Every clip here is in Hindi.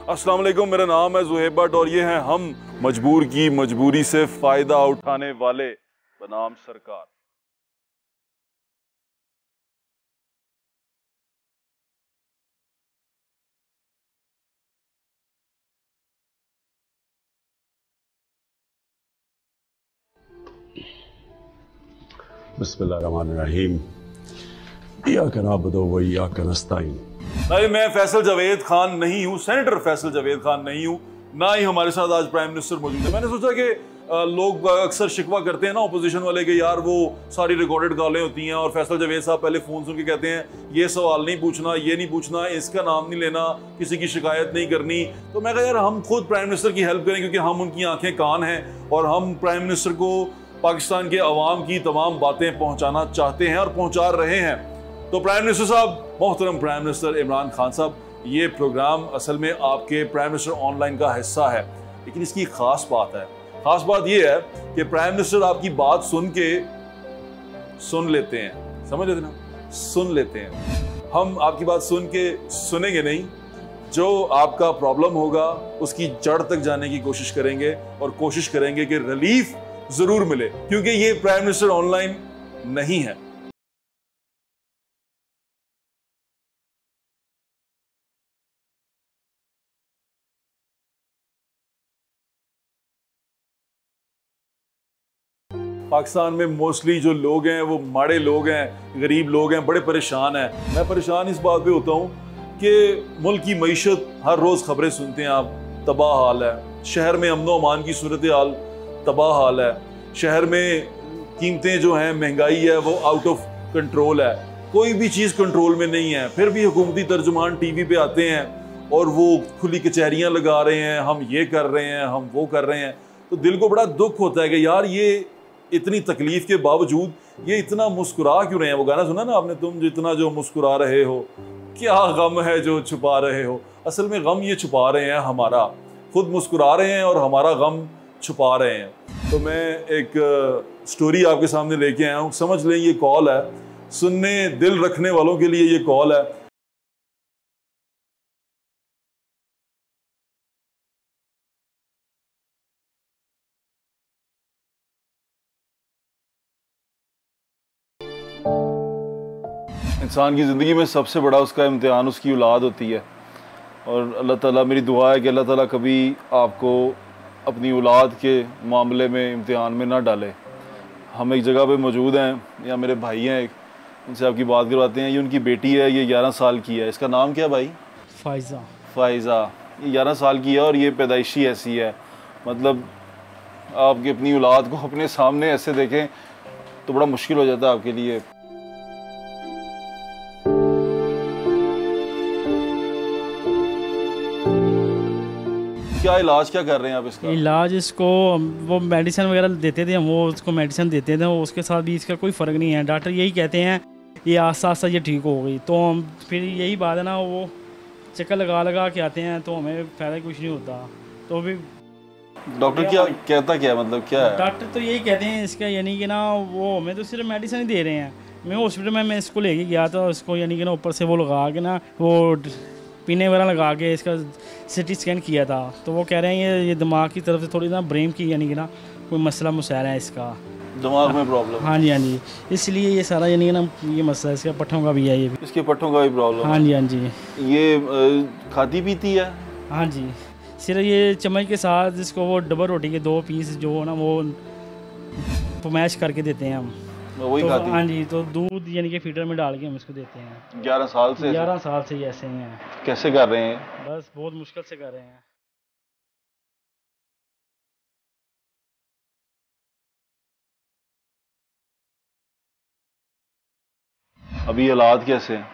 अस्सलाम वालेकुम, मेरा नाम है ज़ुहैब भट्ट और ये हैं हम, मजबूर की मजबूरी से फ़ायदा उठाने वाले बनाम सरकार। बिस्मिल्लाहिर्रहमानिर्रहीम। इय्याका नअबुदु व इय्याका नस्तईन। नहीं, मैं फैसल जावेद खान नहीं हूँ, सेनेटर फैसल जावेद खान नहीं हूँ, ना ही हमारे साथ आज प्राइम मिनिस्टर मौजूद है। मैंने सोचा कि लोग अक्सर शिकवा करते हैं ना अपोजिशन वाले के, यार वो सारी रिकॉर्डेड कॉलें होती हैं और फैसल जावेद साहब पहले फ़ोन सुन के कहते हैं ये सवाल नहीं पूछना, ये नहीं पूछना, इसका नाम नहीं लेना, किसी की शिकायत नहीं करनी। तो मैं कहा यार हम खुद प्राइम मिनिस्टर की हेल्प करें, क्योंकि हम उनकी आंखें कान हैं और हम प्राइम मिनिस्टर को पाकिस्तान के अवाम की तमाम बातें पहुँचाना चाहते हैं और पहुँचा रहे हैं। तो प्राइम मिनिस्टर साहब, मोहतरम प्राइम मिनिस्टर इमरान खान साहब, ये प्रोग्राम असल में आपके प्राइम मिनिस्टर ऑनलाइन का हिस्सा है, लेकिन इसकी ख़ास बात है। ख़ास बात ये है कि प्राइम मिनिस्टर आपकी बात सुन लेते हैं, समझ लेते ना, सुन लेते हैं। हम आपकी बात सुन के सुनेंगे नहीं, जो आपका प्रॉब्लम होगा उसकी जड़ तक जाने की कोशिश करेंगे और कोशिश करेंगे कि रिलीफ ज़रूर मिले, क्योंकि ये प्राइम मिनिस्टर ऑनलाइन नहीं है। पाकिस्तान में मोस्टली जो लोग हैं वो माड़े लोग हैं, गरीब लोग हैं, बड़े परेशान हैं। मैं परेशान इस बात पे होता हूँ कि मुल्क की मईशत, हर रोज़ ख़बरें सुनते हैं आप, तबाह हाल है। शहर में अमन अमान की सूरत हाल तबाह हाल है। शहर में कीमतें जो हैं, महंगाई है वो आउट ऑफ कंट्रोल है, कोई भी चीज़ कंट्रोल में नहीं है। फिर भी हुकूमती तर्जुमान टीवी पे आते हैं और वो खुली कचहरियाँ लगा रहे हैं, हम ये कर रहे हैं, हम वो कर रहे हैं। तो दिल को बड़ा दुख होता है कि यार ये इतनी तकलीफ के बावजूद ये इतना मुस्कुरा क्यों रहे हैं। वो गाना सुना ना आपने, तुम जितना जो मुस्कुरा रहे हो, क्या गम है जो छुपा रहे हो। असल में गम ये छुपा रहे हैं हमारा, खुद मुस्कुरा रहे हैं और हमारा गम छुपा रहे हैं। तो मैं एक स्टोरी आपके सामने लेके आया हूँ, समझ लें ये कॉल है, सुनने दिल रखने वालों के लिए ये कॉल है। इंसान की ज़िंदगी में सबसे बड़ा उसका इम्तिहान उसकी औलाद होती है, और अल्लाह ताला, मेरी दुआ है कि अल्लाह ताला कभी आपको अपनी औलाद के मामले में इम्तिहान में ना डाले। हम एक जगह पे मौजूद हैं, या मेरे भाई हैं एक, उनसे आपकी बात करवाते हैं। ये उनकी बेटी है, ये 11 साल की है। इसका नाम क्या भाई? फ़ाइज़ा। फ़ाइज़ा, ये 11 साल की है और ये पैदाइशी ऐसी है। मतलब आपकी अपनी औलाद को अपने सामने ऐसे देखें तो बड़ा मुश्किल हो जाता है आपके लिए। क्या इलाज क्या कर रहे हैं आप इसका? इलाज इसको वो मेडिसिन वगैरह देते थे हम, वो उसको मेडिसिन देते थे, उसके साथ भी इसका कोई फ़र्क नहीं है। डॉक्टर यही कहते हैं ये आस्ता आस्ता ये ठीक हो गई। तो हम फिर यही बात है ना, वो चक्कर लगा के आते हैं तो हमें फ़ायदा कुछ नहीं होता। तो फिर डॉक्टर क्या कहता, क्या मतलब क्या है? डॉक्टर तो यही कहते हैं इसका, यानी कि ना वो हमें तो सिर्फ मेडिसिन ही दे रहे हैं। मैं हॉस्पिटल में मैं इसको लेके गया था, उसको यानी कि ना ऊपर से वो लगा के ना, वो पीने वगैरह लगा के इसका सिटी स्कैन किया था। तो वो कह रहे हैं ये दिमाग की तरफ से थोड़ी ना ब्रेन की यानी कि ना कोई मसला मुसैरा है इसका, दिमाग में प्रॉब्लम। हाँ जी, हाँ जी, इसलिए ये सारा यानी कि ना ये मसला है इसका, पट्ठों का भी है ये भी। इसके पट्ठों का भी प्रॉब्लम? हाँ जी, हाँ जी। ये खाती पीती है? हाँ जी, सिर्फ ये चम्मच के साथ इसको वो डबल रोटी के 2 पीस जो ना वो मैश करके देते हैं हम, वही तो खाती? हाँ जी, तो दूध यानी कि फीडर में डाल के हम इसको देते हैं। 11 साल से? 11 साल से ही ऐसे ही हैं। कैसे कर रहे हैं? बस बहुत मुश्किल से कर रहे हैं। अभी हालात कैसे हैं?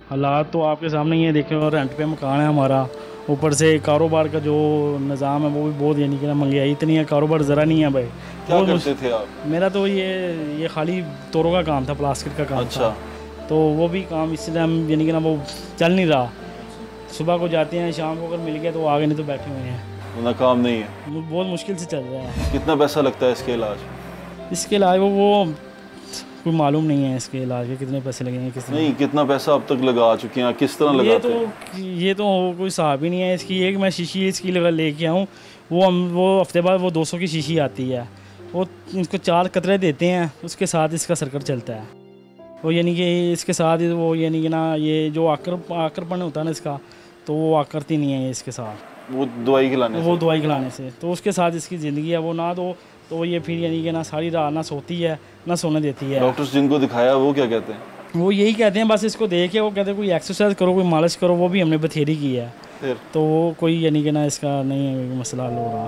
हालात तो आपके सामने ही है, देखें, और रेंट पे मकान है हमारा, ऊपर से कारोबार का जो निज़ाम है वो भी बहुत, यानी कि ना महंगाई इतनी है, कारोबार ज़रा नहीं है भाई। क्या करते थे आप? मेरा तो ये खाली तोरों का काम था, प्लास्टिक का काम था। तो वो भी काम इसलिए हम यानी कि ना वो चल नहीं रहा। सुबह को जाते हैं, शाम को अगर मिल गया तो आगे, नहीं तो बैठे हुए हैं, ना काम नहीं है, बहुत मुश्किल से चल रहा है। कितना पैसा लगता है इसके इलाज? इसके अलावा वो कोई मालूम नहीं है इसके इलाज के कितने पैसे लगेंगे कितने नहीं, कितना पैसा अब तक लगा चुके हैं, किस तरह लगाते हैं? ये तो कोई हिसाब ही नहीं है इसकी। एक मैं शीशी इसकी लगा लेके आऊँ, वो हफ्ते बाद वो 200 की शीशी आती है, वो इसको 4 कतरे देते हैं, उसके साथ इसका सर्कल चलता है। वो यानी कि इसके साथ वो यानी कि ना ये जो आकरपन होता है ना इसका, तो वो आकरती नहीं है इसके साथ, वो दवाई खिलाने से। तो उसके साथ इसकी ज़िंदगी है, वो ना दो तो ये फिर यानी कि ना सारी रात ना सोती है ना सोने देती है। डॉक्टर्स जिनको दिखाया वो क्या कहते हैं? वो यही कहते हैं बस इसको देख के वो कहते हैं कोई एक्सरसाइज करो, कोई मालिश करो, वो भी हमने बथेरी की है फिर तो वो कोई यानी कि ना इसका नहीं मसला हल हो रहा।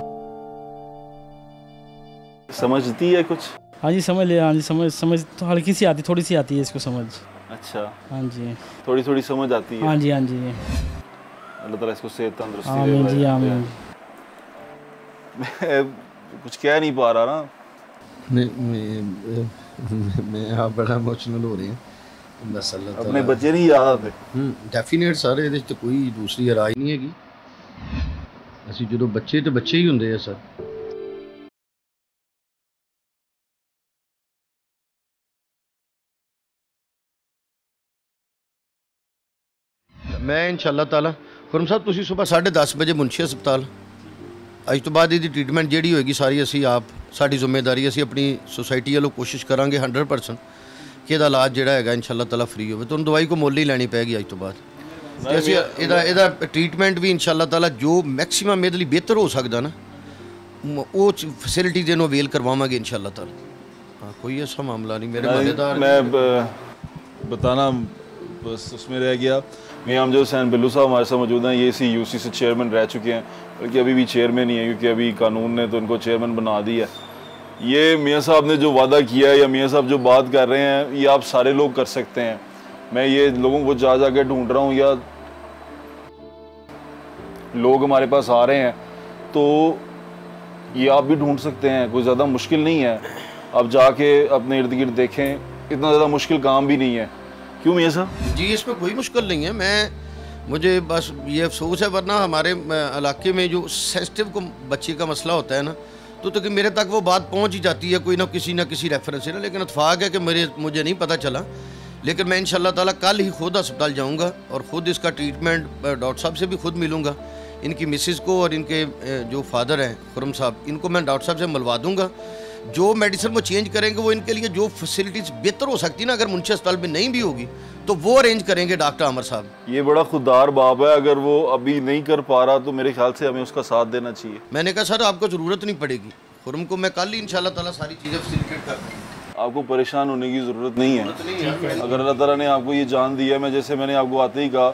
समझती है कुछ? हाँ जी समझ लिया, हाँ जी समझ तो हल्की सी आती, थोड़ी सी आती है इसको समझ। अच्छा, हाँ जी थोड़ी थोड़ी समझ आती है। हाँ जी हाँ जी, अल्लाह ताला इसको सेहत तंदुरुस्ती आमीन दे। जी आमीन। कुछ कह नहीं पा रहा ना। मैं आप बड़ा इमोशनल हो रहे हैं। बस अल्लाह ताला अपने बच्चे नहीं याद आते। डेफिनेट सारे ਇਹਦੇ ਚ कोई दूसरी राय नहीं हैगी। ਅਸੀਂ ਜਦੋਂ ਬੱਚੇ ਤੇ ਬੱਚੇ ਹੀ ਹੁੰਦੇ ਆ ਸਰ। मैं इंशाअल्लाह ताला खुरम साहब ਤੁਸੀਂ ਸਵੇਰ 10:30 ਵਜੇ ਮੁਨਸ਼ੀ ਹਸਪਤਾਲ ਅੱਜ ਤੋਂ ਬਾਅਦ ਇਹਦੀ ਟ੍ਰੀਟਮੈਂਟ ਜਿਹੜੀ ਹੋਏਗੀ ਸਾਰੀ ਅਸੀਂ ਆਪ ਸਾਡੀ ਜ਼ਿੰਮੇਵਾਰੀ ਅਸੀਂ ਆਪਣੀ ਸੁਸਾਇਟੀ ਵੱਲੋਂ ਕੋਸ਼ਿਸ਼ ਕਰਾਂਗੇ 100% ਕਿ ਇਹਦਾ ਇਲਾਜ ਜਿਹੜਾ ਹੈਗਾ ਇੰਸ਼ਾਅੱਲਾ ਤਾਲਾ ਫ੍ਰੀ ਹੋਵੇ। ਤੁਹਾਨੂੰ ਦਵਾਈ ਕੋ ਮੁੱਲ ਹੀ ਲੈਣੀ ਪੈਗੀ ਅੱਜ ਤੋਂ ਬਾਅਦ ਤੇ ਅਸੀਂ ਇਹਦਾ ਟ੍ਰੀਟਮੈਂਟ ਵੀ ਇੰਸ਼ਾਅੱਲਾ ਤਾਲਾ ਜੋ ਮੈਕਸਿਮਮ ਇਹਦੇ ਲਈ ਬਿਹਤਰ ਹੋ ਸਕਦਾ ਨਾ ਉਹ ਫੈਸਿਲਿਟੀ ਦੇ ਨੂੰ ਅਵੇਲ ਕਰਵਾਵਾਂਗੇ ਇੰਸ਼ਾਅੱਲਾ ਤਾਲਾ। हाँ कोई ऐसा मामला नहीं मेरे मददगार। मैं बताना बस उसमें रह गया। मियां अमजद हुसैन बिल्लू साहब हमारे साथ मौजूद हैं। ये इसी यूसी से चेयरमैन रह चुके हैं, बल्कि अभी भी चेयरमैन ही है क्योंकि अभी कानून ने तो उनको चेयरमैन बना दिया है। ये मियां साहब ने जो वादा किया है या मियां साहब जो बात कर रहे हैं ये आप सारे लोग कर सकते हैं। मैं ये लोगों को जा के ढूंढ रहा हूँ या लोग हमारे पास आ रहे हैं तो ये आप भी ढूंढ सकते हैं, कोई ज़्यादा मुश्किल नहीं है। आप जाके अपने इर्द गिर्द देखें, इतना ज़्यादा मुश्किल काम भी नहीं है। क्यों मियां साहब? जी इसमें कोई मुश्किल नहीं है। मुझे बस ये अफसोस है, वरना हमारे इलाके में जो सेंसिटिव को बच्चे का मसला होता है ना तो मेरे तक वो बात पहुंच ही जाती है कोई ना किसी रेफरेंस से ना। लेकिन इत्तेफाक है कि मुझे नहीं पता चला, लेकिन मैं इंशाल्लाह ताला कल ही खुद अस्पताल जाऊंगा और ख़ुद इसका ट्रीटमेंट डॉक्टर साहब से भी खुद मिलूँगा, इनकी मिसिस को और इनके जो फादर हैं खुरम साहब, इनको मैं डॉक्टर साहब से मिलवा दूँगा। जो मेडिसिन वो चेंज करेंगे वो इनके लिए जो फैसिलिटीज़ बेहतर हो सकती है ना, अगर मुंशी अस्पताल में नहीं भी होगी तो वो अरेंज करेंगे डॉक्टर आमर साहब। ये बड़ा खुददार बाप है, अगर वो अभी नहीं कर पा रहा तो मेरे ख्याल से हमें उसका साथ देना चाहिए। मैंने कहा सर आपको ज़रूरत नहीं पड़ेगी, खुरम को मैं कल ही इंशाल्लाह ताला सारी चीज़ें फैसिलिटेट कर दूँगा। आपको परेशान होने की ज़रूरत नहीं है। अगर अल्लाह ताला ने आपको ये जान दी है, मैं जैसे मैंने आपको आते ही कहा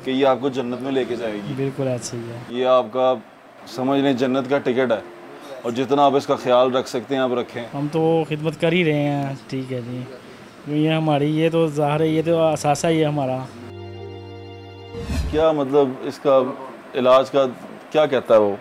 कि ये आपको जन्नत में लेके जाएगी। बिल्कुल ऐसे ही है, ये आपका समझ लें जन्नत का टिकट है और जितना आप इसका ख्याल रख सकते हैं आप रखें। हम तो खिदमत कर ही रहे हैं। ठीक है जी, ये हमारी ये तो ज़ाहिर है, ये तो असासा ही है हमारा। क्या मतलब इसका इलाज का क्या कहता है वो?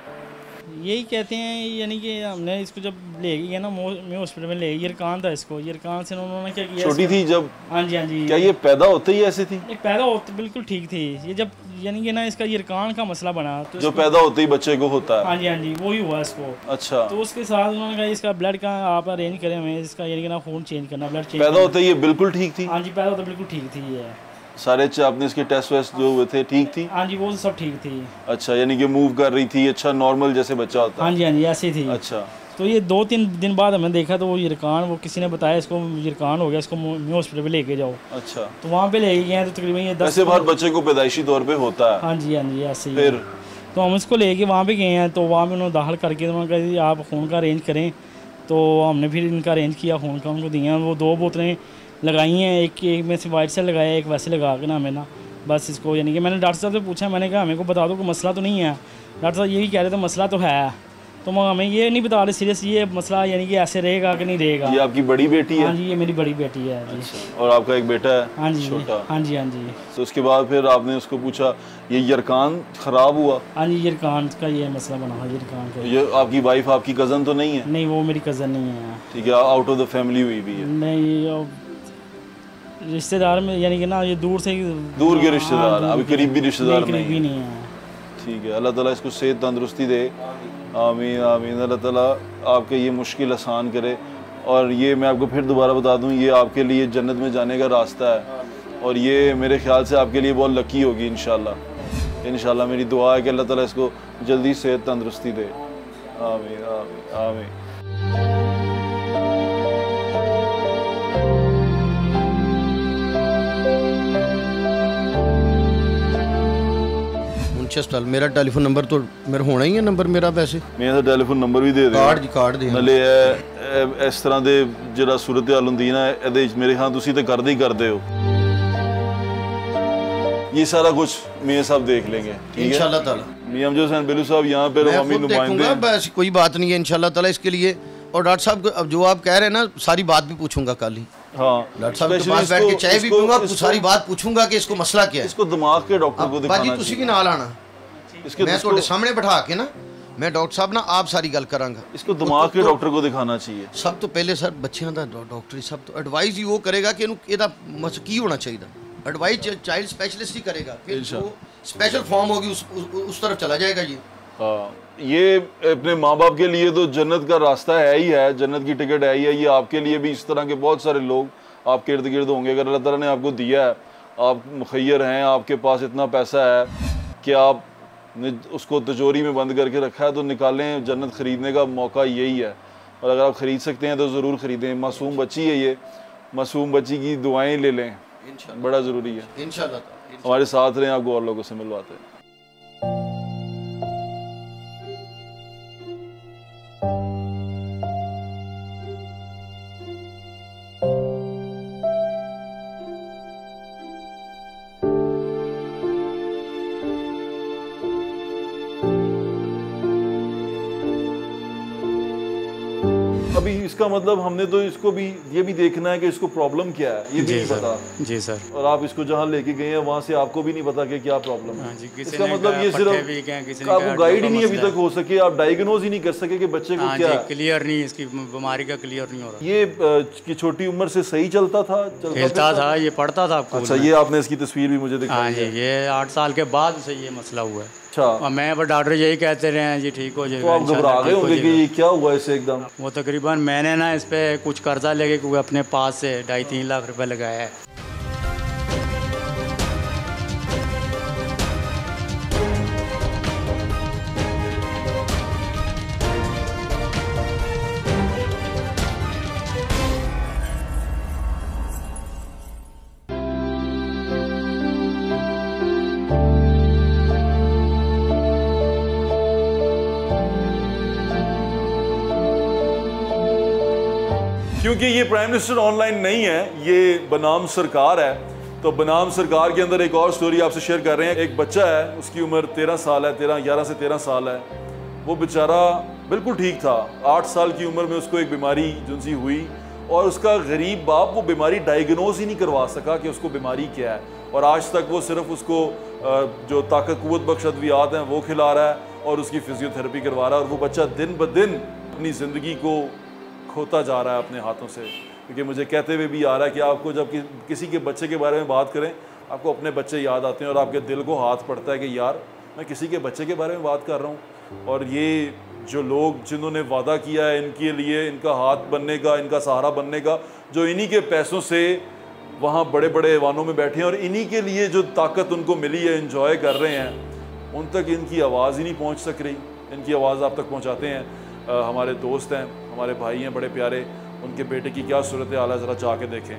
यही कहते हैं यानी कि हमने इसको जब ले गया ना मैं हॉस्पिटल में ले गई, यरकान था इसको, यरकान से उन्होंने क्या किया, छोटी थी जब? हाँ जी हाँ जी। क्या ये पैदा होते ही ऐसे थी? ये पैदा होते बिल्कुल ठीक थी, ये जब यानी कि ना इसका यरकान का मसला बना तो जो पैदा होते ही बच्चे को होता है। हाँ जी हाँ जी वही हुआ इसको। अच्छा, तो उसके साथ उन्होंने कहा इसका ब्लड का आप अरेंज करें, हमें इसका यानी कि ना खून चेंज करना, ब्लड चेंज। पैदा होते ही ये बिल्कुल ठीक थी? हाँ जी पैदा होते बिल्कुल ठीक थी ये। सारे आपने इसके टेस्ट वेस्ट जो हुए थे ठीक थी? हाँ जी वो सब ठीक थी। अच्छा, यानी कि मूव कर रही थी, अच्छा नॉर्मल जैसे बच्चा होता है? हाँ जी हाँ जी ऐसी थी। अच्छा, तो ये 2-3 दिन बाद हमने देखा तो वो यरकान, वो किसी ने बताया इसको यरकान हो गया, इसको मैं हॉस्पिटल पे लेके जाओ। अच्छा, तो वहाँ पे ले गए हैं तो तकरीबन ये 10 ऐसे हर बच्चे को पैदाइशी तौर पे होता है। हाँ जी ऐसे ही। फिर तो हम इसको लेके वहाँ पे गए हैं, तो वहाँ पे उन्होंने दाखिल करके उन्होंने कहा जी आप खून का अरेंज करें। तो हमने फिर इनका अरेंज किया, खून का उनको दिया। वो 2 बोतलें लगाई हैं, एक में से वाइट सेल लगाया, एक वैसे लगा के ना हमें ना बस इसको यानी कि मैंने डॉक्टर साहब से पूछा, मैंने कहा हमें को बता दो कि मसला तो नहीं है। डॉक्टर साहब यही कह रहे थे मसला तो है, तो हमें ये नहीं बता रहे सीरियस ये मसला यानी कि ऐसे रहेगा कि नहीं रहेगा। ये आपकी बड़ी बेटी है? हाँ जी ये मेरी बड़ी बेटी है जी। अच्छा, और आपका एक बेटा है? हाँ जी छोटा? हाँ जी हाँ जी। तो उसके बाद फिर आपने उसको पूछा, ये यरकान ख़राब हुआ? हाँ जी यरकान का ये मसला बना है, यरकान का। ये आपकी वाइफ आपकी कज़न तो नहीं है? नहीं वो मेरी कज़न नहीं है। ठीक है, आउट ऑफ द फैमिली हुई भी है? नहीं रिश्तेदार में यानी कि ना ये दूर से दूर के रिश्तेदार, अभी करीबी रिश्तेदार करीबी नहीं है। ठीक है, अल्लाह ताला इसको सेहत तंदुरुस्ती दे। आमीन आमीन। अल्लाह ताला आपके ये मुश्किल आसान करे और ये मैं आपको फिर दोबारा बता दूं, ये आपके लिए जन्नत में जाने का रास्ता है और ये मेरे ख्याल से आपके लिए बहुत लकी होगी इंशाल्लाह। इंशाल्लाह मेरी दुआ है कि अल्लाह ताला इसको जल्दी सेहत तंदुरुस्ती दे। आमीन आमीन आमीन। चल मेरा टेलीफोन नंबर तो मेरा होना ही है, नंबर मेरा वैसे मेरा टेलीफोन नंबर भी दे दे कार्ड दे नाले इस तरह दे जिहड़ा सूरत हाल हुंदी ना इहदे विच मेरे ख्याल तुसीं ते करदे ही करदे हो। ये सारा कुछ मियां साहब देख लेंगे इंशाल्लाह ताला। मियां अमजद हुसैन बिल्लू साहब यहाँ पे रवामी नुमाइंदे, बस कोई बात नहीं है इंशाल्लाह ताला इसके लिए। और डॉक्टर साहब अब जो आप कह रहे हैं ना सारी बात भी पूछूंगा कल ही। हाँ डॉक्टर साहब के पास बैठ के चाय भी पीऊंगा, सारी बात पूछूंगा कि इसको मसला क्या है। इसको दिमाग के डॉक्टर को दिखाना चाहिए। तुसी भी नाल आना, मैं ਤੁਹਾਡੇ सामने बैठा के ना मैं डॉक्टर साहब ना आप सारी गल करांगा। इसको दिमाग के डॉक्टर को दिखाना चाहिए। सब तो पहले सर बच्चों का डॉक्टर सब तो एडवाइस ही वो करेगा कि ਇਹਦਾ की होना चाहिए। एडवाइस चाइल्ड स्पेशलिस्ट ही करेगा, फिर वो स्पेशल फॉर्म होगी उस तरफ चला जाएगा ये। हाँ, ये अपने माँ बाप के लिए तो जन्नत का रास्ता है ही है, जन्नत की टिकट है ही है। ये आपके लिए भी इस तरह के बहुत सारे लोग आपके इर्द गिर्द होंगे। अगर अल्लाह ताला ने आपको दिया है, आप मुखैर हैं, आपके पास इतना पैसा है कि आप उसको तिजोरी में बंद करके रखा है, तो निकालें। जन्नत ख़रीदने का मौका यही है और अगर आप ख़रीद सकते हैं तो ज़रूर ख़रीदें। मासूम बच्ची है ये, मासूम बच्ची की दुआएं ले लें, बड़ा ज़रूरी है। इंशाल्लाह हमारे साथ रहें, आपको और लोगों से मिलवाते हैं। अभी इसका मतलब हमने तो इसको भी ये भी देखना है कि इसको प्रॉब्लम क्या है, ये भी नहीं पता। जी सर। और आप इसको जहाँ लेके गए हैं वहाँ से आपको भी नहीं पता कि क्या प्रॉब्लम है। इसका मतलब ये सिर्फ आपको गाइड ही नहीं अभी तक हो सके, आप डायग्नोज ही नहीं कर सके कि बच्चे को क्या क्लियर नहीं, इसकी बीमारी का क्लियर नहीं हो रहा। ये की छोटी उम्र से सही चलता था, खेलता था, ये पढ़ता था। अच्छा, ये आपने इसकी तस्वीर भी मुझे दिखाई है। ये 8 साल के बाद से ये मसला हुआ है। अच्छा, मैं पर डॉक्टर यही कहते रहे हैं जी ठीक हो जाएगा। तो आप घबरा गए होंगे कि ये क्या हुआ इसे एकदम? वो तकरीबन मैंने ना इस पे कुछ कर्जा लेके क्योंकि अपने पास से 2.5-3 लाख रुपए लगाया है। क्योंकि ये प्राइम मिनिस्टर ऑनलाइन नहीं है, ये बनाम सरकार है। तो बनाम सरकार के अंदर एक और स्टोरी आपसे शेयर कर रहे हैं। एक बच्चा है, उसकी उम्र 13 साल है, 11 से 13 साल है। वो बेचारा बिल्कुल ठीक था। 8 साल की उम्र में उसको एक बीमारी जुनसी हुई और उसका गरीब बाप वो बीमारी डायग्नोज ही नहीं करवा सका कि उसको बीमारी क्या है। और आज तक वो सिर्फ उसको जो ताकत कुव्वत बख्श अद्वियात हैं वो खिला रहा है और उसकी फिजियोथेरेपी करवा रहा है। और वो बच्चा दिन ब दिन अपनी ज़िंदगी को खोता जा रहा है अपने हाथों से। क्योंकि मुझे कहते हुए भी आ रहा है कि आपको जब किसी के बच्चे के बारे में बात करें, आपको अपने बच्चे याद आते हैं और आपके दिल को हाथ पड़ता है कि यार मैं किसी के बच्चे के बारे में बात कर रहा हूँ। और ये जो लोग जिन्होंने वादा किया है इनके लिए, इनका हाथ बनने का, इनका सहारा बनने का, जो इन्हीं के पैसों से वहाँ बड़े बड़े ऐवानों में बैठे हैं और इन्हीं के लिए जो ताकत उनको मिली है, इंजॉय कर रहे हैं, उन तक इनकी आवाज़ ही नहीं पहुँच सक रही। इनकी आवाज़ आप तक पहुँचाते हैं हमारे दोस्त हैं, हमारे भाई हैं बड़े प्यारे। उनके बेटे की क्या सूरत हाल है ज़रा चाह के देखें।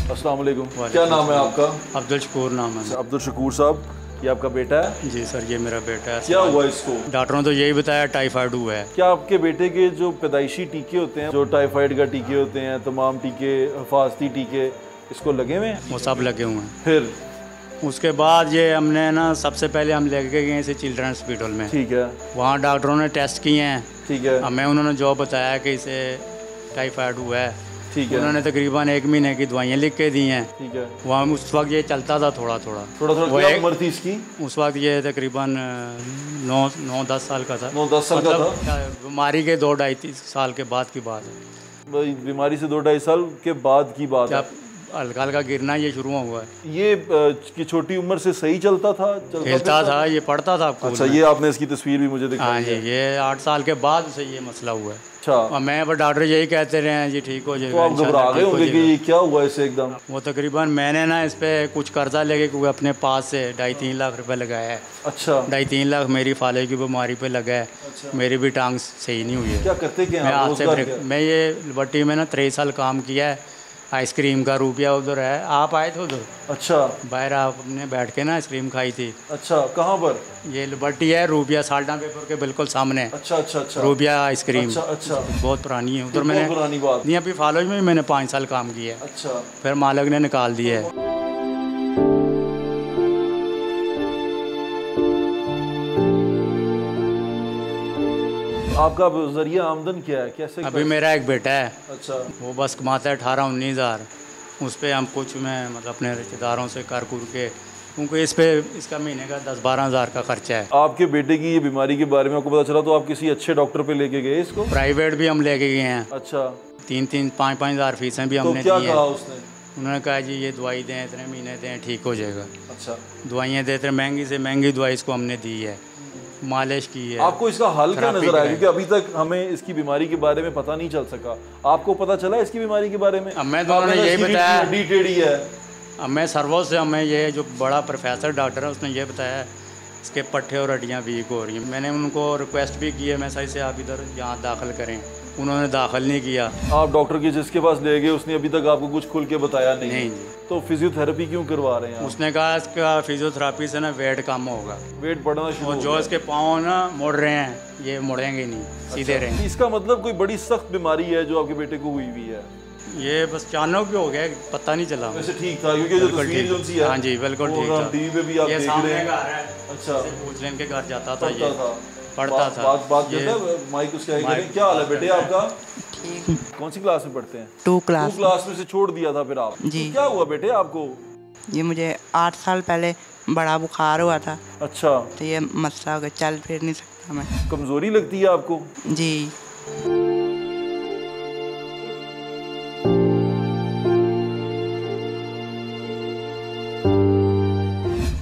अस्सलाम वालेकुम, क्या नाम है आपका? अब्दुल शकूर नाम है। अब्दुल शकूर साहब, ये आपका बेटा है? जी सर, ये मेरा बेटा है। क्या हुआ इसको? डॉक्टरों ने तो यही बताया टाइफाइड हुआ है। क्या आपके बेटे के जो पैदाइशी टीके होते हैं, जो टाइफाइड का टीके होते हैं, तमाम टीके, हिफाजती टीके, इसको लगे हुए हैं? वो सब लगे हुए हैं। फिर उसके बाद ये हमने ना सबसे पहले हम लेके गए इसे चिल्ड्रन हॉस्पिटल में। ठीक है। वहाँ डॉक्टरों ने टेस्ट किए हैं। ठीक है। हमें उन्होंने जो बताया कि इसे टाइफाइड हुआ है। ठीक है। उन्होंने तकरीबन 1 महीने की दवाइयाँ लिख के दी हैं। ठीक है। वहाँ उस वक्त ये चलता था थोड़ा थोड़ा। क्या उम्र थी इसकी? उस वक्त ये तकरीबन 9-10 साल का था। 9-10 साल का था। बीमारी के 2-2.5 साल के बाद की बात है। बीमारी से 2-2.5 साल के बाद की बात है। हल्का हल्का गिरना ये शुरू हुआ है। ये कि छोटी उम्र से सही चलता था, खेलता था, ये पढ़ता था। अच्छा, ये आपने इसकी तस्वीर भी मुझे दिखाई। हाँ जी, ये 8 साल के बाद से ये मसला हुआ है। अच्छा, और मैं पर डॉक्टर यही कहते रहे हैं जी ठीक हो जाएगा। तो आप घबरा गए होंगे कि ये क्या हुआ इसे एकदम? वो तकरीबन मैंने ना इस पे कुछ कर्जा लेके क्योंकि अपने पास से 2.5-3 लाख रुपए लगाया है। अच्छा, 2.5-3 लाख मेरी फाले की बीमारी पे लगा है। अच्छा। मेरी भी टांग सही नहीं हुई है। क्या करते क्या मैं आप? आज से रोजगार क्या? मैं ये लिबर्टी में ना 23 साल काम किया है। आइसक्रीम का रुपया उधर है, आप आए थे उधर, अच्छा बाहर आपने बैठ के ना आइसक्रीम खाई थी। अच्छा, कहाँ पर? ये लिबर्टी है, रूबिया साल्टा पेपर के बिल्कुल सामने। अच्छा अच्छा अच्छा, रूबिया आइसक्रीम। अच्छा अच्छा, बहुत पुरानी है उधर। बहुत मैंने पुरानी बात। नहीं, अभी फॉलोज में मैंने 5 साल काम किया है। अच्छा, फिर मालिक ने निकाल दिया है। आपका जरिया आमदन क्या है, कैसे? अभी मेरा एक बेटा है, अच्छा, वो बस कमाता है 18-19 हज़ार। उस पर हम कुछ मैं मतलब अपने रिश्तेदारों से कर कुर के, क्योंकि इस पे इसका महीने का 10-12 हज़ार का खर्चा है। आपके बेटे की ये बीमारी के बारे में आपको पता चला तो आप किसी अच्छे डॉक्टर पे लेके गए इसको? प्राइवेट भी हम लेके गए हैं। अच्छा, 3-5 हज़ार फीसें भी तो हमने क्या दी कहा है। उसने? उन्होंने कहा जी ये दवाई दें, इतने महीने दें, ठीक हो जाएगा। अच्छा, दवाइयाँ देते हैं, महंगी से महंगी दवाई इसको हमने दी है, मालिश की है। आपको इसका हल क्या थेरेपी नजर आया? कराई। क्योंकि अभी तक हमें इसकी बीमारी के बारे में पता नहीं चल सका। आपको पता चला इसकी बीमारी के बारे में? अब मैं तो आपने उन्होंने कहा यही इसकी बताया। हड्डी टेढ़ी है। अब मैं सर्वो से हमें ये जो बड़ा प्रोफेसर डॉक्टर है उसने ये बताया इसके पट्टे और हड्डियाँ वीक हो रही हैं। मैंने उनको रिक्वेस्ट भी की है मैं सही से आप इधर यहाँ दाखिल करें, उन्होंने दाखिल नहीं किया। आप डॉक्टर के जिसके पास ले गए उसने अभी तक आपको कुछ खुल के बताया नहीं? नहीं जी। तो फिजियोथेरेपी क्यों करवा रहे हैं आप? उसने कहा इसका फिजियोथेरेपी से ना वेट कम होगा। वेट बढ़ना शुरू और हो जो गया। इसके पाँव ना मुड़ रहे हैं ये मुड़ेंगे नहीं, सीधे रहेंगे। इसका मतलब कोई बड़ी सख्त बीमारी है जो आपके बेटे को हुई हुई है? ये बस अचानक हो गया, पता नहीं चला। वैसे ठीक था क्योंकि जो बिल्कुल तस्वीर ठीक। जो सी है, हाँ जी, बिल्कुल वो ठीक हम था। टीवी पे भी आप ये देख सामने रहे हैं। घर है। अच्छा, पूछ लेन के घर जाता था, पढ़ता ये था, पढ़ता था। बात ये- करता है माइक उसका है। माइक- क्या हाल है बेटे आपका? ठीक। कौन सी क्लास में पढ़ते हैं? 2 टू क्लास। क्लास में से छोड़ दिया था फिर आप? जी। तो क्या हुआ बेटे आपको? ये मुझे 8 साल पहले बड़ा बुखार हुआ था, अच्छा, तो ये मसला हो गया, चल फिर नहीं सकता मैं। कमजोरी लगती है आपको? जी।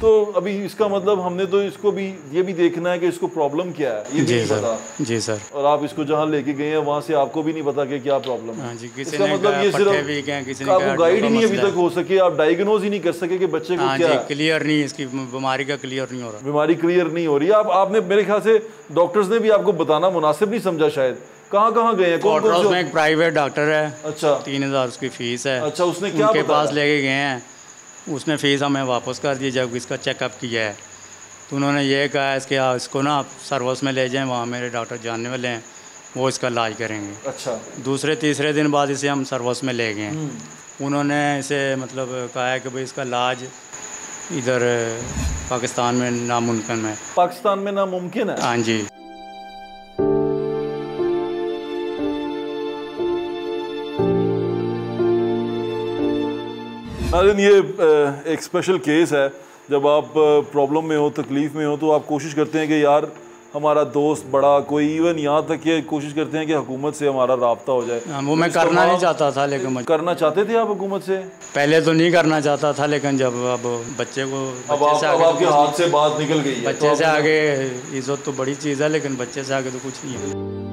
तो अभी इसका मतलब हमने तो इसको भी ये भी देखना है कि इसको प्रॉब्लम क्या है, ये भी जी नहीं सर, पता। जी सर। और आप इसको जहाँ लेके गए हैं वहाँ से आपको भी नहीं पता कि क्या प्रॉब्लम है। हाँ जी, किसी इसका ने मतलब कहा ये पट्टे भी गए, किसी ने सिर्फ कहा आपको गाइड ही नहीं अभी मसला तक हो सके, आप डायग्नोज ही नहीं कर सके कि बच्चे को हाँ क्या जी, है। क्लियर नहीं, इसकी बीमारी का क्लियर नहीं हो रहा। बीमारी क्लियर नहीं हो रही है। आपने मेरे ख्याल से डॉक्टर्स ने भी आपको बताना मुनासिब नहीं समझा शायद। कहाँ कहाँ गए हैं, कौन कोटरोज कौन में एक प्राइवेट डॉक्टर है, अच्छा 3000 उसकी फीस है। अच्छा, उसने क्या उनके बताया? पास लेके गए हैं, उसने फीस हमें वापस कर दी जब इसका चेकअप किया है। तो उन्होंने ये कहा इसको ना आप सर्विस में ले जाएं, वहाँ मेरे डॉक्टर जानने वाले हैं, वो इसका इलाज करेंगे। अच्छा, दूसरे तीसरे दिन बाद इसे हम सर्विस में ले गए। उन्होंने इसे मतलब कहा है कि भाई इसका इलाज इधर पाकिस्तान में नामुमकिन है। पाकिस्तान में नामुमकिन है? हाँ जी। नाज़रीन, ये एक स्पेशल केस है। जब आप प्रॉब्लम में हो, तकलीफ़ में हो, तो आप कोशिश करते हैं कि यार हमारा दोस्त बड़ा कोई, इवन यहाँ तक कि कोशिश करते हैं कि हुकूमत से हमारा राब्ता हो जाए। वो मैं इसका करना नहीं माँ- चाहता था, लेकिन करना चाहते थे आप हुकूमत से? पहले तो नहीं करना चाहता था, लेकिन जब अब बच्चे को अब बच्चे से आगे आपके तो हाथ से बात निकल गई है, बच्चे तो से आप- आगे इज्जत तो बड़ी चीज़ है, लेकिन बच्चे से आगे तो कुछ नहीं है।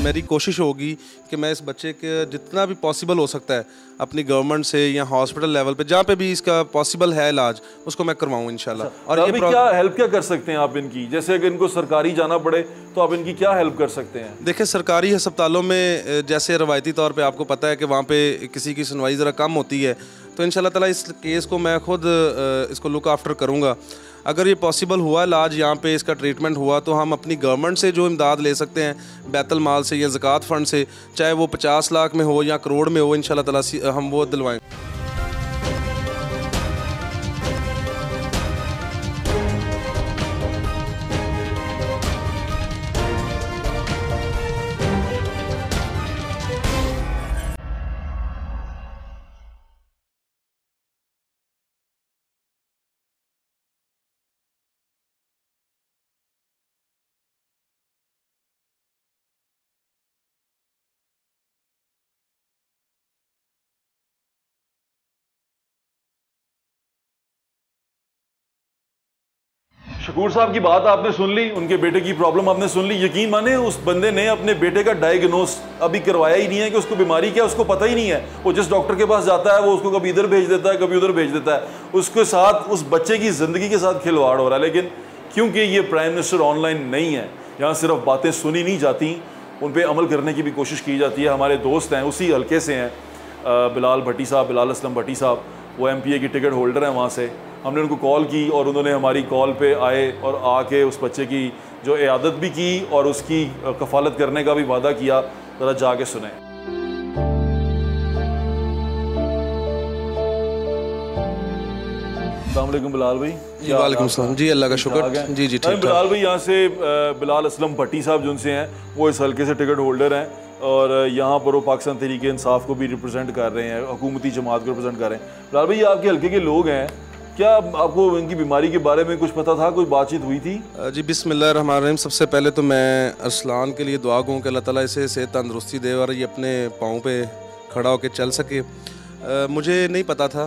मेरी कोशिश होगी कि मैं इस बच्चे के जितना भी पॉसिबल हो सकता है अपनी गवर्नमेंट से या हॉस्पिटल लेवल पे जहाँ पे भी इसका पॉसिबल है इलाज, उसको मैं करवाऊँ इंशाल्लाह। और अभी क्या हेल्प क्या कर सकते हैं आप इनकी? जैसे अगर इनको सरकारी जाना पड़े तो आप इनकी क्या हेल्प कर सकते हैं? देखिए, सरकारी अस्पतालों में जैसे रवायती तौर पे आपको पता है कि वहाँ पे किसी की सुनवाई ज़रा कम होती है, तो इंशाल्लाह ताला इस केस को मैं खुद इसको लुक आफ्टर करूँगा। अगर ये पॉसिबल हुआ इलाज, यहाँ पे इसका ट्रीटमेंट हुआ, तो हम अपनी गवर्नमेंट से जो इमदाद ले सकते हैं बैतुल माल से या ज़कात फ़ंड से, चाहे वो 50 लाख में हो या करोड़ में हो, इंशाल्लाह ताला हम वो दिलवाएँ। शकूर साहब की बात आपने सुन ली, उनके बेटे की प्रॉब्लम आपने सुन ली। यकीन माने उस बंदे ने अपने बेटे का डायग्नोस अभी करवाया ही नहीं है कि उसको बीमारी क्या है, उसको पता ही नहीं है। वो जिस डॉक्टर के पास जाता है वो उसको कभी इधर भेज देता है, कभी उधर भेज देता है। उसके साथ उस बच्चे की ज़िंदगी के साथ खिलवाड़ हो रहा है। लेकिन क्योंकि ये प्राइम मिनिस्टर ऑनलाइन नहीं है, यहाँ सिर्फ बातें सुनी नहीं जाती, उन पर अमल करने की भी कोशिश की जाती है। हमारे दोस्त हैं, उसी हल्के से हैं, बिलाल भट्टी साहब, बिलाल असलम भट्टी साहब, वो MPA की टिकट होल्डर हैं वहाँ से। हमने उनको कॉल की और उन्होंने हमारी कॉल पे आए और आके उस बच्चे की जो इयादत भी की और उसकी कफ़ालत करने का भी वादा किया। ज़रा जाके सुने। अस्सलाम वालेकुम बिलाल भाई। जी वालेकुम सलाम जी, अल्लाह का शुक्र। जी जी ठीक। बिलाल भाई यहाँ से बिलाल असलम भट्टी साहब जिनसे हैं, वो इस हल्के से टिकट होल्डर हैं और यहाँ पर वो पाकिस्तान तहरीक इंसाफ को भी रिप्रेजेंट कर रहे हैं, हुकूमती जमात को रिप्रेजेंट कर रहे हैं। बिलाल भाई, आपके हल्के के लोग हैं, क्या आपको इनकी बीमारी के बारे में कुछ पता था, कोई बातचीत हुई थी? जी बिस्मिल्लाहिर्रहमानिर्रहीम। सबसे पहले तो मैं अरसलान के लिए दुआ कहूँ कि अल्लाह ताला इसे सेहत तंदरुस्ती दे और ये अपने पाँव पे खड़ा होकर चल सके। मुझे नहीं पता था,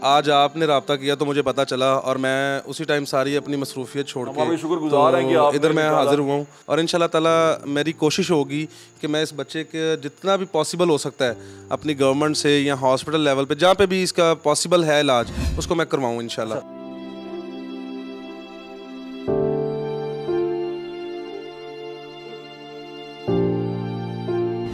आज आपने रब्ता किया तो मुझे पता चला और मैं उसी टाइम सारी अपनी मसरूफियत छोड़ के शुक्रगुजार हैं कि आप इधर मैं हाज़िर हुआ हूँ। और इंशाल्लाह ताला मेरी कोशिश होगी कि मैं इस बच्चे के जितना भी पॉसिबल हो सकता है अपनी गवर्नमेंट से या हॉस्पिटल लेवल पे जहाँ पे भी इसका पॉसिबल है इलाज, उसको मैं करवाऊँ इंशाल्लाह।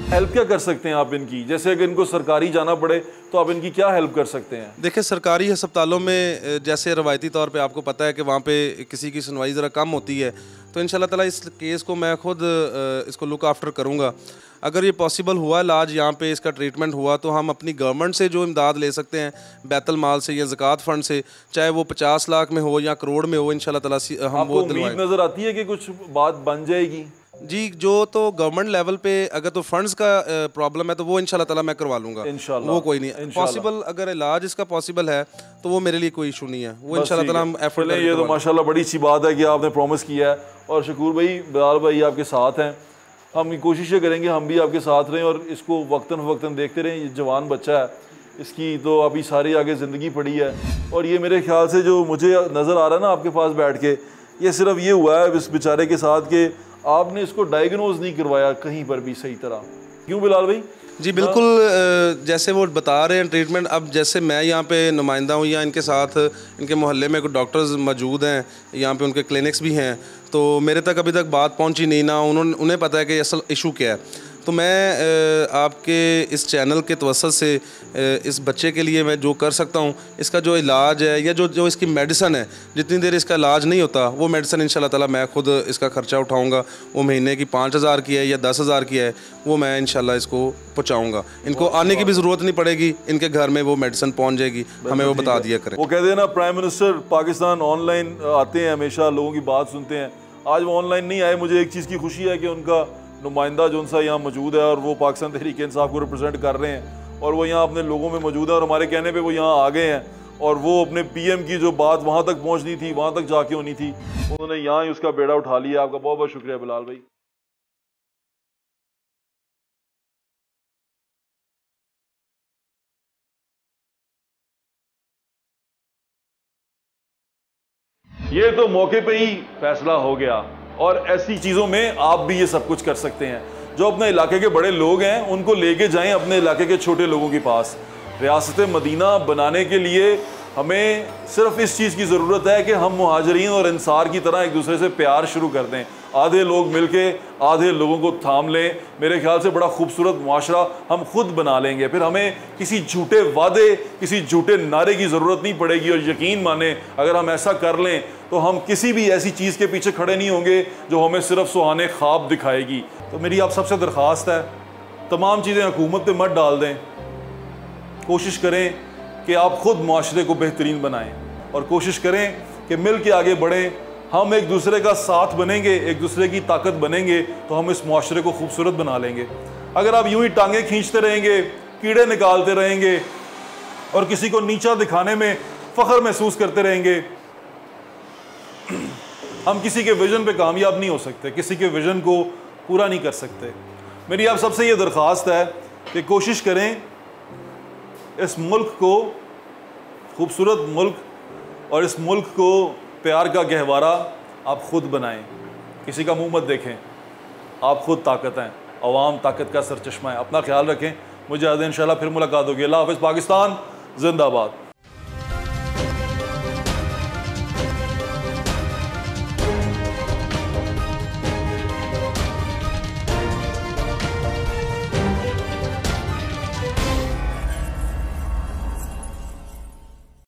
हेल्प क्या कर सकते हैं आप इनकी? जैसे अगर इनको सरकारी जाना पड़े तो आप इनकी क्या हेल्प कर सकते हैं? देखिए, सरकारी अस्पतालों में जैसे रवायती तौर पे आपको पता है कि वहाँ पे किसी की सुनवाई ज़रा कम होती है, तो इंशाल्लाह ताला इस केस को मैं खुद इसको लुक आफ्टर करूँगा। अगर ये पॉसिबल हुआ इलाज यहाँ पे इसका ट्रीटमेंट हुआ तो हम अपनी गवर्नमेंट से जो इमदाद ले सकते हैं बैतुल माल से या ज़कात फ़ंड से, चाहे वो 50 लाख में हो या करोड़ में हो, इंशाल्लाह ताला हम वो उम्मीद नज़र आती है कि कुछ बात बन जाएगी? जी, जो तो गवर्नमेंट लेवल पे अगर तो फंड्स का प्रॉब्लम है तो वो इंशाल्लाह ताला मैं करवा लूँगा, वो कोई नहीं पॉसिबल। अगर इलाज इसका पॉसिबल है तो वो मेरे लिए कोई इशू नहीं है, वो इंशाल्लाह ताला हम एफर्ट करेंगे। ये तो माशाल्लाह बड़ी अच्छी बात है कि आपने प्रॉमिस किया है और शकूर भाई, बिलाल भाई आपके साथ हैं। हम कोशिशें करेंगे हम भी आपके साथ रहें और इसको वक्तन फ़वक्तन देखते रहें। ये जवान बच्चा है, इसकी तो अभी सारी आगे ज़िंदगी पड़ी है और ये मेरे ख्याल से जो मुझे नज़र आ रहा है ना आपके पास बैठ के, ये सिर्फ ये हुआ है इस बेचारे के साथ कि आपने इसको डायग्नोज नहीं करवाया कहीं पर भी सही तरह। क्यों बिलाल भाई? जी बिल्कुल, जैसे वो बता रहे हैं ट्रीटमेंट, अब जैसे मैं यहाँ पे नुमाइंदा हूँ या इनके साथ इनके मोहल्ले में कुछ डॉक्टर्स मौजूद हैं, यहाँ पे उनके क्लिनिक्स भी हैं, तो मेरे तक अभी तक बात पहुँची नहीं ना उन्हें पता है कि असल इशू क्या है। तो मैं आपके इस चैनल के तवस्सुत से इस बच्चे के लिए मैं जो कर सकता हूँ, इसका जो इलाज है या जो इसकी मेडिसन है, जितनी देर इसका इलाज नहीं होता वो मेडिसन इंशाल्लाह ताला मैं खुद इसका ख़र्चा उठाऊँगा। वो महीने की 5000 की है या 10,000 की है, वो मैं इंशाल्लाह इसको पहुँचाऊँगा। इनको आने की भी ज़रूरत नहीं पड़ेगी, इनके घर में वो मेडिसन पहुँच जाएगी, हमें वो बता दिया करें। वो कहते हैं ना, प्राइम मिनिस्टर पाकिस्तान ऑनलाइन आते हैं, हमेशा लोगों की बात सुनते हैं। आज वो ऑनलाइन नहीं आए, मुझे एक चीज़ की खुशी है कि उनका नुमाइंदा जो उनसा यहाँ मौजूद है और वो पाकिस्तान तहरीक इंसाफ को रिप्रेजेंट कर रहे हैं और वो यहाँ अपने लोगों में मौजूद है और हमारे कहने पे वो यहाँ आ गए हैं और वो अपने PM की जो बात वहाँ तक पहुँचनी थी, वहाँ तक जाके होनी थी, उन्होंने यहाँ ही उसका बेड़ा उठा लिया। आपका बहुत बहुत शुक्रिया बिलाल भाई। ये तो मौके पे ही फैसला हो गया और ऐसी चीज़ों में आप भी ये सब कुछ कर सकते हैं। जो अपने इलाके के बड़े लोग हैं उनको लेके जाएं अपने इलाके के छोटे लोगों के पास। रियासत मदीना बनाने के लिए हमें सिर्फ इस चीज़ की ज़रूरत है कि हम मुहाजिरीन और अंसार की तरह एक दूसरे से प्यार शुरू कर दें। आधे लोग मिलके आधे लोगों को थाम लें, मेरे ख्याल से बड़ा खूबसूरत मुआशरा हम खुद बना लेंगे। फिर हमें किसी झूठे वादे, किसी झूठे नारे की ज़रूरत नहीं पड़ेगी। और यकीन माने, अगर हम ऐसा कर लें तो हम किसी भी ऐसी चीज़ के पीछे खड़े नहीं होंगे जो हमें सिर्फ सुहाने ख्वाब दिखाएगी। तो मेरी आप सबसे दरख्वास्त है, तमाम चीज़ें हुकूमत पे मत डाल दें। कोशिश करें कि आप ख़ुद मुआशरे को बेहतरीन बनाएं और कोशिश करें कि मिल के आगे बढ़ें। हम एक दूसरे का साथ बनेंगे, एक दूसरे की ताकत बनेंगे तो हम इस मुआशरे को खूबसूरत बना लेंगे। अगर आप यूं ही टांगे खींचते रहेंगे, कीड़े निकालते रहेंगे और किसी को नीचा दिखाने में फ़ख्र महसूस करते रहेंगे, हम किसी के विज़न पे कामयाब नहीं हो सकते, किसी के विज़न को पूरा नहीं कर सकते। मेरी आप सबसे ये दरख्वास्त है कि कोशिश करें इस मुल्क को, खूबसूरत मुल्क और इस मुल्क को प्यार का गहवारा आप ख़ुद बनाएं, किसी का मुंह मत देखें। आप ख़ुद ताकत हैं, अवाम ताकत का सरचश्मा है। अपना ख्याल रखें। मुझे इंशाल्लाह फिर मुलाकात होगी। अल्लाह हाफ़िज़। पाकिस्तान जिंदाबाद।